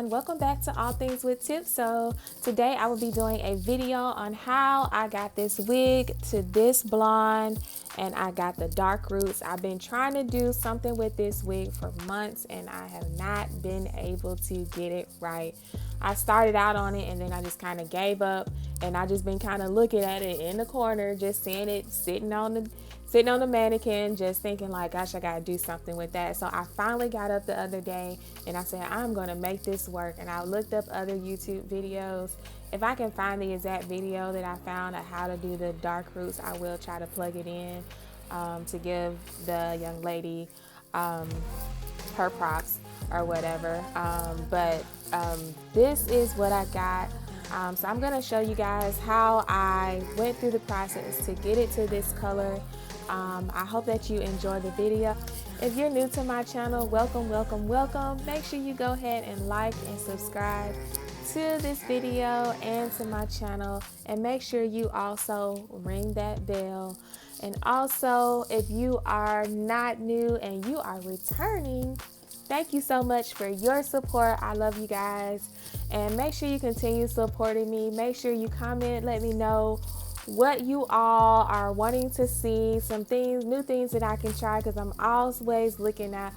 everyone, welcome back to All Things with Tips. So today I will be doing a video on how I got this wig to this blonde and I got the dark roots. I've been trying to do something with this wig for months and I have not been able to get it right. I started out on it and then I just kind of gave up, and I just been kind of looking at it in the corner, just seeing it sitting on the mannequin, just thinking like, gosh, I gotta do something with that. So I finally got up the other day and I said, I'm gonna make this work. And I looked up other YouTube videos. If I can find the exact video that I found of how to do the dark roots, I will try to plug it in to give the young lady her props or whatever. But this is what I got. So I'm gonna show you guys how I went through the process to get it to this color. I hope that you enjoy the video. If you're new to my channel, welcome, welcome, welcome. Make sure you go ahead and like and subscribe to this video and to my channel, and make sure you also ring that bell. And also, if you are not new and you are returning, thank you so much for your support. I love you guys, and make sure you continue supporting me. Make sure you comment, let me know what you all are wanting to see, some things, new things that I can try, because I'm always looking to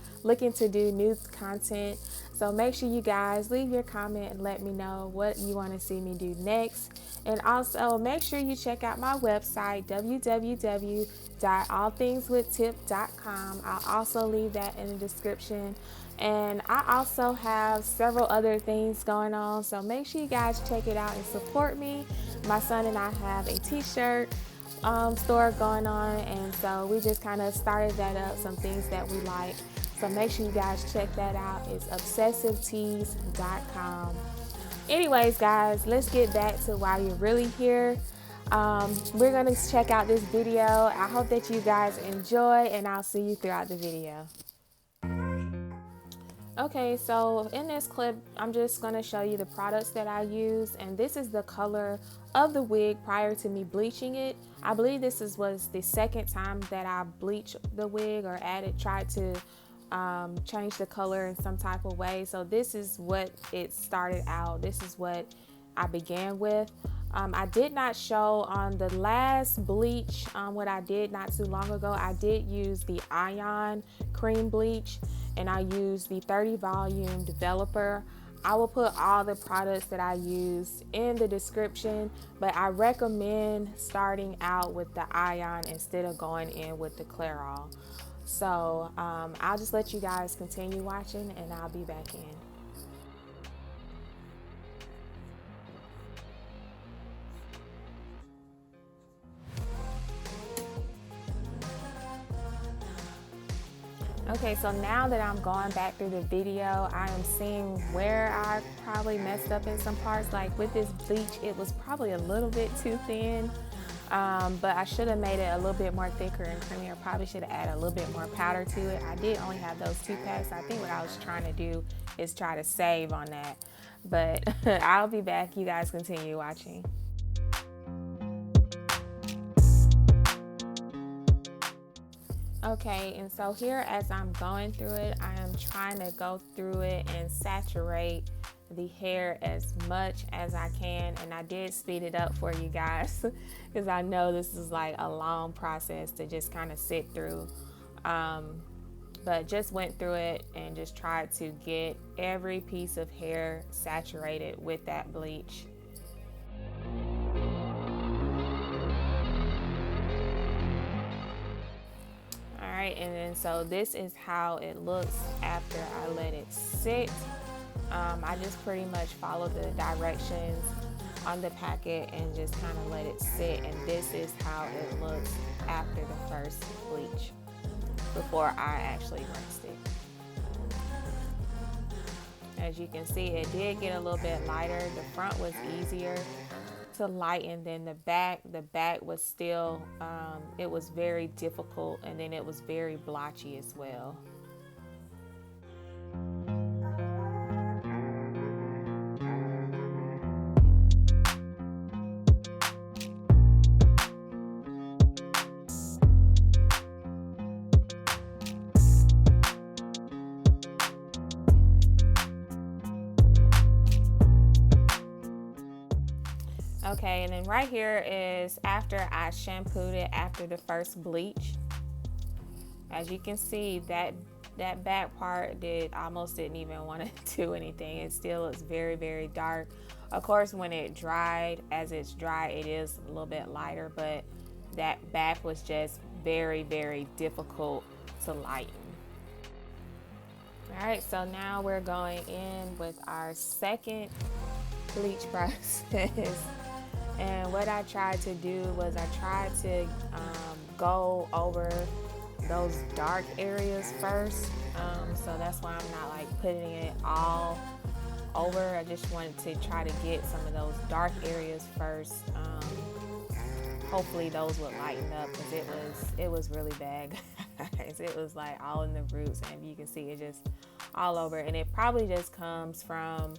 do new content. So make sure you guys leave your comment and let me know what you want to see me do next. And also make sure you check out my website, www.allthingswithtip.com. I'll also leave that in the description. And I also have several other things going on, so make sure you guys check it out and support me. My son and I have a t-shirt store going on, and so we just kind of started that up, some things that we like. So make sure you guys check that out. It's obsessivetees.com. Anyways, guys, let's get back to why you're really here. We're going to check out this video. I hope that you guys enjoy, and I'll see you throughout the video. Okay, so in this clip, I'm just going to show you the products that I use, and this is the color of the wig prior to me bleaching it. I believe this was the second time that I bleached the wig or tried to change the color in some type of way. So this is what it started out. This is what I began with. I did not show on the last bleach what I did not too long ago. I did use the Ion cream bleach, and I used the 30 volume developer. I will put all the products that I use in the description, but I recommend starting out with the Ion instead of going in with the Clairol. So I'll just let you guys continue watching, and I'll be back in. Okay, so now that I'm going back through the video, I am seeing where I probably messed up in some parts. Like with this bleach, it was probably a little bit too thin, but I should have made it a little bit more thicker and creamier. Probably should have added a little bit more powder to it. I did only have those 2 packs. I think what I was trying to do is try to save on that, but I'll be back. You guys continue watching. Okay, and so here as I'm going through it, I am trying to go through it and saturate the hair as much as I can, and I did speed it up for you guys because I know this is like a long process to just kind of sit through, but just went through it and just tried to get every piece of hair saturated with that bleach. And then so this is how it looks after I let it sit. I just pretty much followed the directions on the packet and just kind of let it sit, and this is how it looks after the first bleach before I actually rinsed it. As you can see, it did get a little bit lighter. The front was easier to lighten than the back. The back was still, it was very difficult, and then it was very blotchy as well. Okay, and then right here is after I shampooed it after the first bleach. As you can see, that back part didn't even want to do anything. It still looks very, very dark. Of course, when it dried, as it's dry, it is a little bit lighter, but that back was just very, very difficult to lighten. All right, so now we're going in with our second bleach process. And what I tried to do was I tried to go over those dark areas first. So that's why I'm not like putting it all over. I just wanted to try to get some of those dark areas first. Hopefully those would lighten up, because it was really bad, guys. It was like all in the roots, and you can see it just all over. And it probably just comes from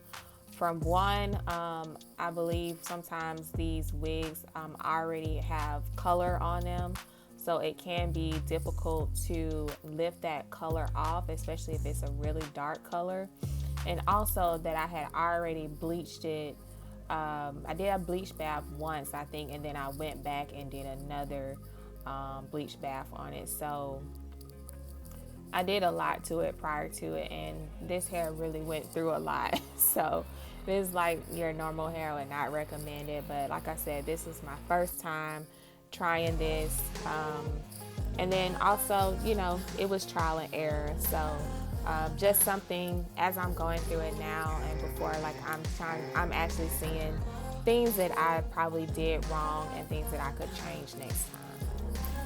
one, I believe sometimes these wigs already have color on them, so it can be difficult to lift that color off, especially if it's a really dark color. And also that I had already bleached it. I did a bleach bath once, I think, and then I went back and did another bleach bath on it. So I did a lot to it prior to it, and this hair really went through a lot. So this is like your normal hair, I would not recommend it. But like I said, this was my first time trying this. And then also, you know, it was trial and error. So just something as I'm going through it now and before, like I'm actually seeing things that I probably did wrong and things that I could change next time.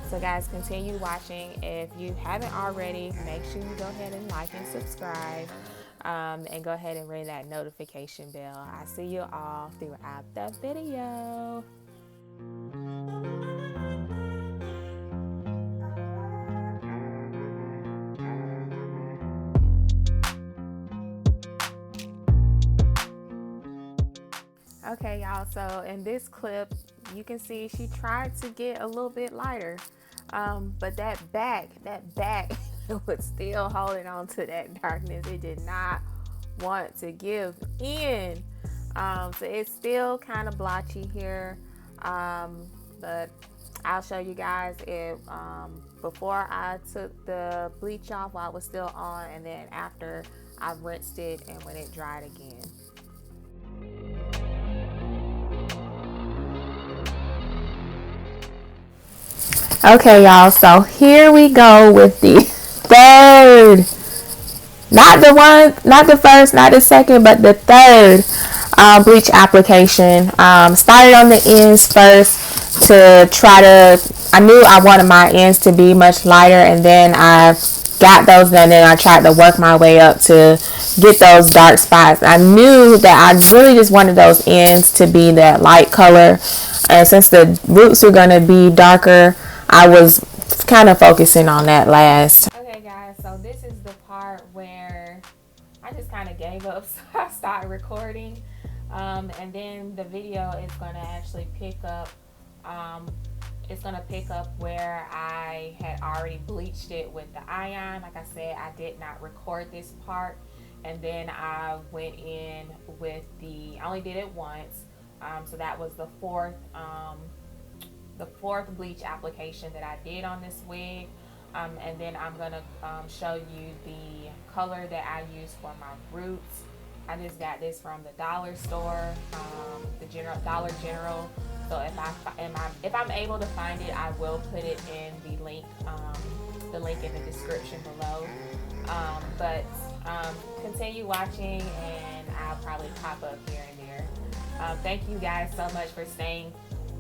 So guys, continue watching. If you haven't already, make sure you go ahead and like and subscribe, and go ahead and ring that notification bell. I see you all throughout the video. Okay, y'all, so in this clip, you can see she tried to get a little bit lighter, but that back was still holding on to that darkness. It did not want to give in. So it's still kind of blotchy here, but I'll show you guys it before I took the bleach off while it was still on, and then after I rinsed it and when it dried again. Okay, y'all, so here we go with the third, not the first, not the second, but the third bleach application. Started on the ends first to try to, I knew I wanted my ends to be much lighter, and then I got those done, and I tried to work my way up to get those dark spots. I knew that I really just wanted those ends to be that light color, and since the roots were going to be darker, I was kind of focusing on that last. Okay guys, so this is the part where I just kind of gave up, so I started recording, and then the video is going to actually pick up, it's going to pick up where I had already bleached it with the iron. Like I said, I did not record this part, and then I went in with I only did it once, so that was the fourth bleach application that I did on this wig, and then I'm gonna show you the color that I use for my roots. I just got this from the dollar store, the Dollar General. So if I'm able to find it, I will put it in the link in the description below. But continue watching, and I'll probably pop up here and there. Thank you guys so much for staying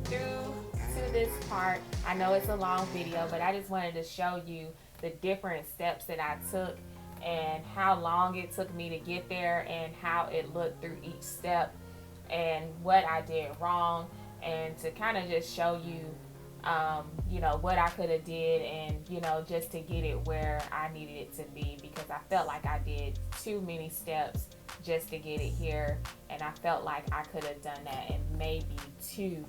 through to this part. I know it's a long video, but I just wanted to show you the different steps that I took and how long it took me to get there, and how it looked through each step, and what I did wrong, and to kind of just show you you know, what I could have did, and you know, just to get it where I needed it to be, because I felt like I did too many steps just to get it here, and I felt like I could have done that in maybe 2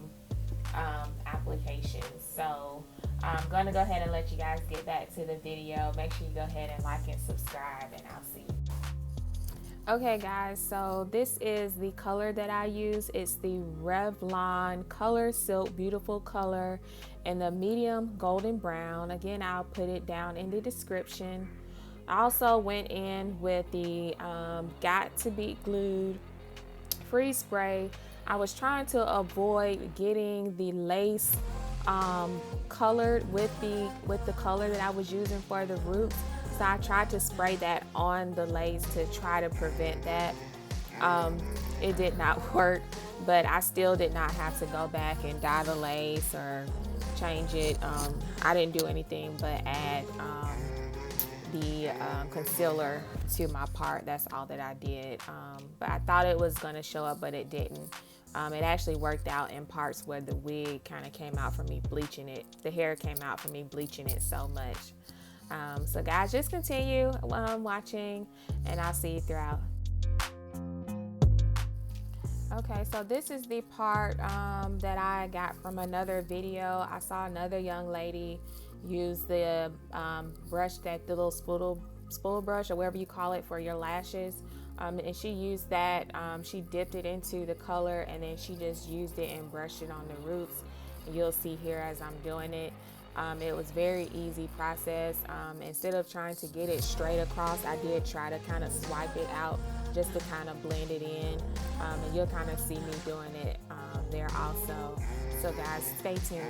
applications. So I'm gonna go ahead and let you guys get back to the video. Make sure you go ahead and like and subscribe, and I'll see you. Okay guys, so this is the color that I use. It's the Revlon Color Silk Beautiful color in the medium golden brown. Again, I'll put it down in the description. I also went in with the Got to Be Glued freeze spray. I was trying to avoid getting the lace colored with the color that I was using for the roots. So I tried to spray that on the lace to try to prevent that. It did not work, but I still did not have to go back and dye the lace or change it. I didn't do anything but add the concealer to my part. That's all that I did. But I thought it was gonna show up, but it didn't. It actually worked out in parts where the wig kind of came out from me bleaching it. The hair came out from me bleaching it so much. So guys, just continue watching and I'll see you throughout. Okay, so this is the part that I got from another video. I saw another young lady use the brush, the little spool brush or whatever you call it for your lashes. And she used that, she dipped it into the color and then she just used it and brushed it on the roots. And you'll see here as I'm doing it. It was very easy process. Instead of trying to get it straight across, I did try to kind of swipe it out just to kind of blend it in. And you'll kind of see me doing it there also. So guys, stay tuned.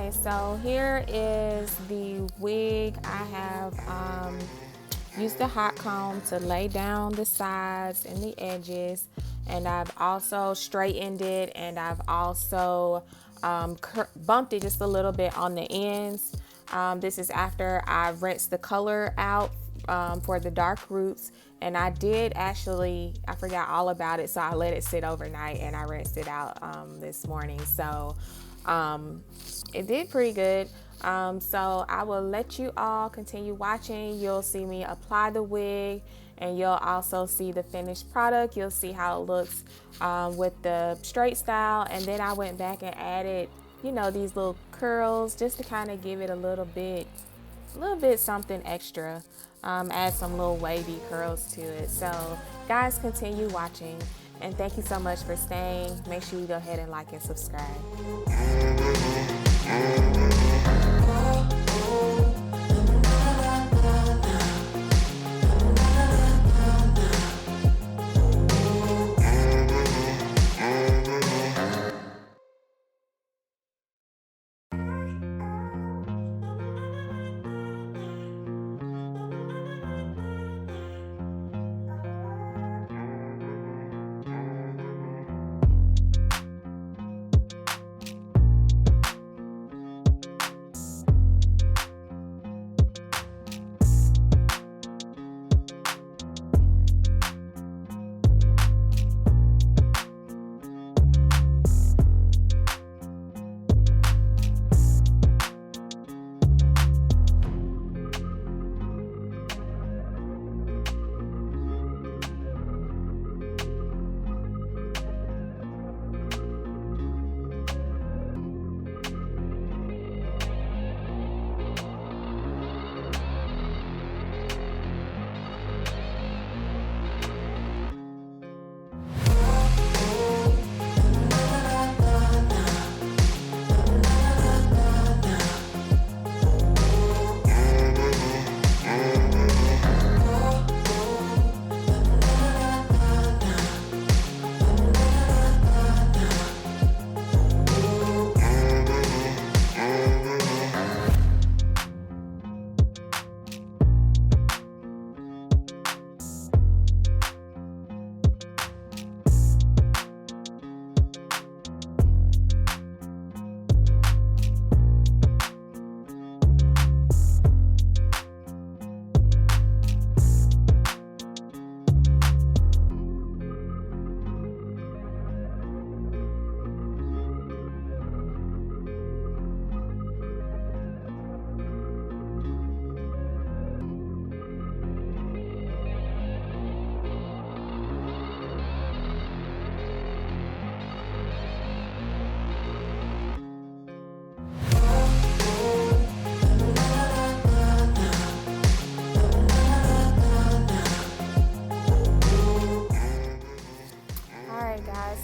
Okay, so here is the wig. I have used the hot comb to lay down the sides and the edges, and I've also straightened it, and I've also bumped it just a little bit on the ends. This is after I rinsed the color out for the dark roots, and I did actually, I forgot all about it, so I let it sit overnight and I rinsed it out this morning. So it did pretty good. So I will let you all continue watching. You'll see me apply the wig, and you'll also see the finished product. You'll see how it looks with the straight style, and then I went back and added, you know, these little curls just to kind of give it a little bit something extra. Add some little wavy curls to it. So guys, continue watching, and thank you so much for staying. Make sure you go ahead and like and subscribe.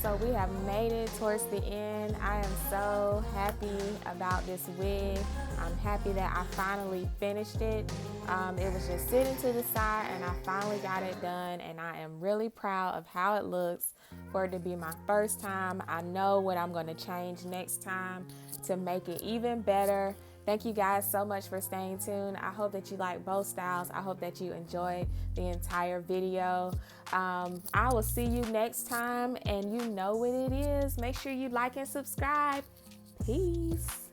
So we have made it towards the end. I am so happy about this wig. I'm happy that I finally finished it. It was just sitting to the side, and I finally got it done, and I am really proud of how it looks for it to be my first time. I know what I'm going to change next time to make it even better. Thank you guys so much for staying tuned. I hope that you like both styles. I hope that you enjoyed the entire video. I will see you next time, and you know what it is. Make sure you like and subscribe. Peace.